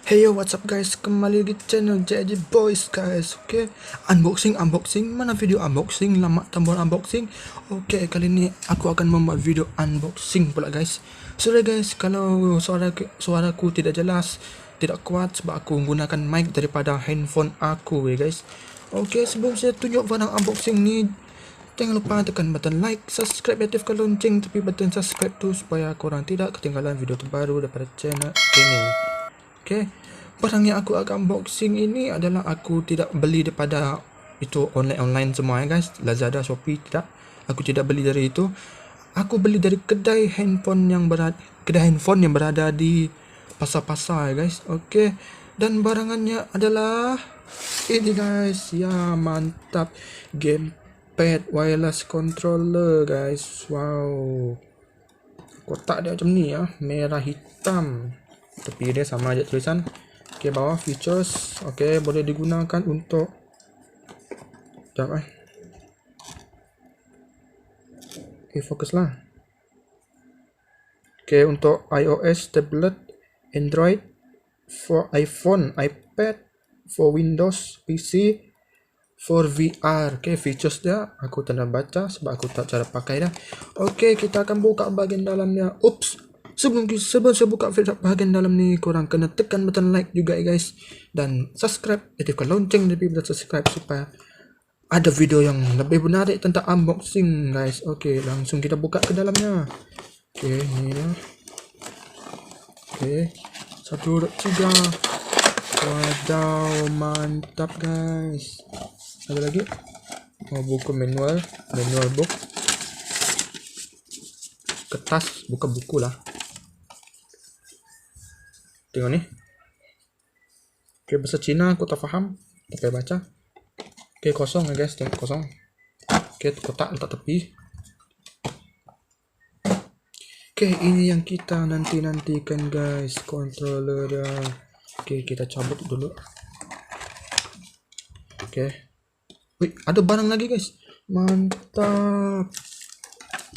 Hey yo, what's up guys, kembali di channel JJ Boys guys. Oke, unboxing mana video unboxing, lama tombol unboxing. Oke, kali ini aku akan membuat video unboxing pula guys. Sorry guys kalau suaraku tidak jelas, tidak kuat sebab aku menggunakan mic daripada handphone aku ya guys. Oke, sebelum saya tunjuk barang unboxing ni, jangan lupa tekan button like, subscribe, aktifkan lonceng tepi button subscribe tu supaya korang tidak ketinggalan video terbaru daripada channel ini. Okay, barang yang aku akan unboxing ini adalah aku tidak beli daripada itu online semua ya guys, Lazada, Shopee, tidak. Aku tidak beli dari itu. Aku beli dari kedai handphone yang berada di pasar-pasar ya guys. Okay, dan barangannya adalah ini guys. Ya, mantap, gamepad wireless controller guys. Wow, kotak dia macam ni ya, merah hitam. Tepi dia sama aja tulisan. Okey, bawah features. Okey, boleh digunakan untuk fokuslah. Okey, untuk iOS, tablet, Android, for iPhone, iPad, for Windows PC, for VR. Okey, features dia aku tak nak baca sebab aku tak cara pakai dah. Okey, kita akan buka bahagian dalamnya. Oops. Sebelum saya buka bahagian dalam ni, korang kena tekan button like juga guys, dan subscribe, aktifkan lonceng lebih button subscribe supaya ada video yang lebih menarik tentang unboxing guys. Okey, langsung kita buka ke dalamnya. Okey, ni dia. Okey, 1, 2, 3. Wadaw, mantap guys. Ada lagi? Oh, buku manual book. Kertas, bukan buku lah. Tengok ni. Okay, bahasa Cina aku tak faham, tak payah baca. Okay, kosong ya guys, tengok kosong. Okay, kotak letak tepi. Okay, ini yang kita nantikan guys, controller dia. Okay, kita cabut dulu. Okay. Wih, ada barang lagi guys. Mantap.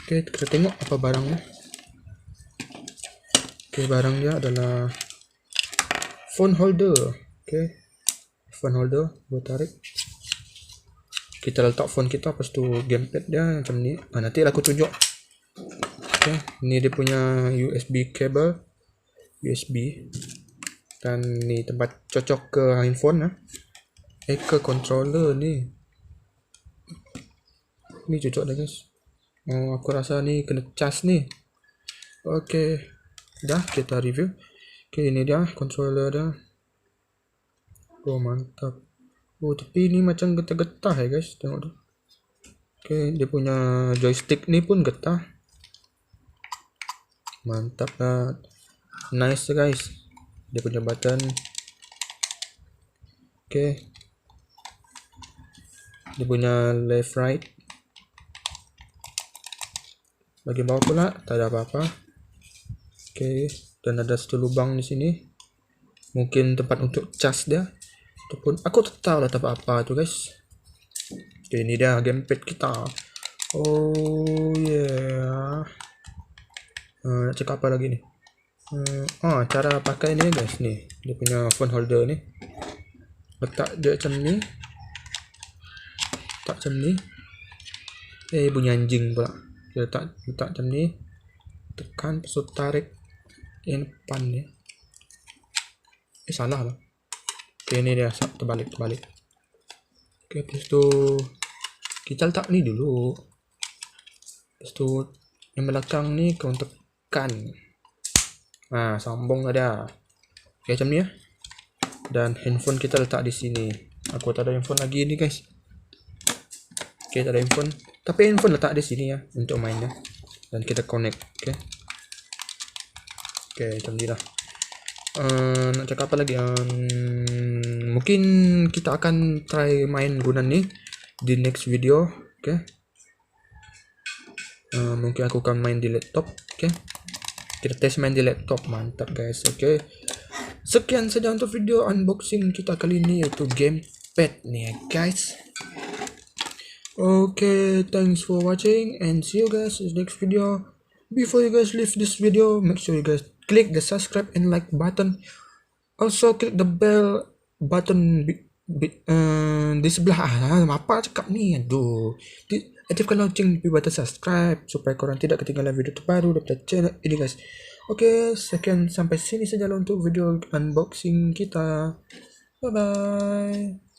Okay, kita tengok apa barangnya. Okay, barang dia adalah phone holder. Okay, phone holder, buat tarik. Kita letak phone kita, lepas tu gamepad dia macam ni. Nanti aku tunjuk. Okay, ni dia punya USB cable, USB, dan ni tempat cocok ke handphone ke controller ni. Ni cocok dah guys. Oh, aku rasa ni kena cas ni. Okay, dah kita review. Okay, ini dia controller dia. Oh, mantap. Oh, tapi ni macam getah-getah ya guys, tengok tu. Okay, dia punya joystick ni pun getah. Mantap lah. Nice guys. Dia punya button. Okay, dia punya left right. Bagian bawah pula tak ada apa-apa. Okay, dan ada satu lubang di sini, mungkin tempat untuk cas dia, ataupun aku tak tahu lah tak apa-apa tu guys. Okay, ini dia gamepad kita. Oh yeah. Nak cakap apa lagi ni? Cara pakai ni guys, ni dia punya phone holder ni. Letak dia macam ni. Letak macam ni. Bunyi anjing pula. Dia letak macam ni. Tekan, lepas tu tarik yang depan ni. Salah lah. Okay, ni dia terbalik. Okay, lepas tu kita letak ni dulu. Lepas tu yang belakang ni kau tekan. Sambung ada. Okay, macam ni ya. Dan handphone kita letak di sini. Aku tak ada handphone lagi ni guys. Okay, tak ada handphone. Tapi handphone letak di sini ya untuk mainnya. Dan kita connect. Okay. Okay, macam ni lah. Nak cakap apa lagi? Mungkin kita akan try main guna ni di next video. Okay. Mungkin aku akan main di laptop. Okay. Kita test main di laptop. Mantap guys. Okay. Sekian saja untuk video unboxing kita kali ini, yaitu gamepad ni guys. Okay, thanks for watching and see you guys in the next video. Before you guys leave this video, make sure you guys click the subscribe and like button Also click the bell button di sebelah. Apa cakap ni? Aduh. Aktifkan lonceng di button subscribe supaya korang tidak ketinggalan video terbaru daripada channel ini guys. Oke, sekian sampai sini saja untuk video unboxing kita. Bye bye.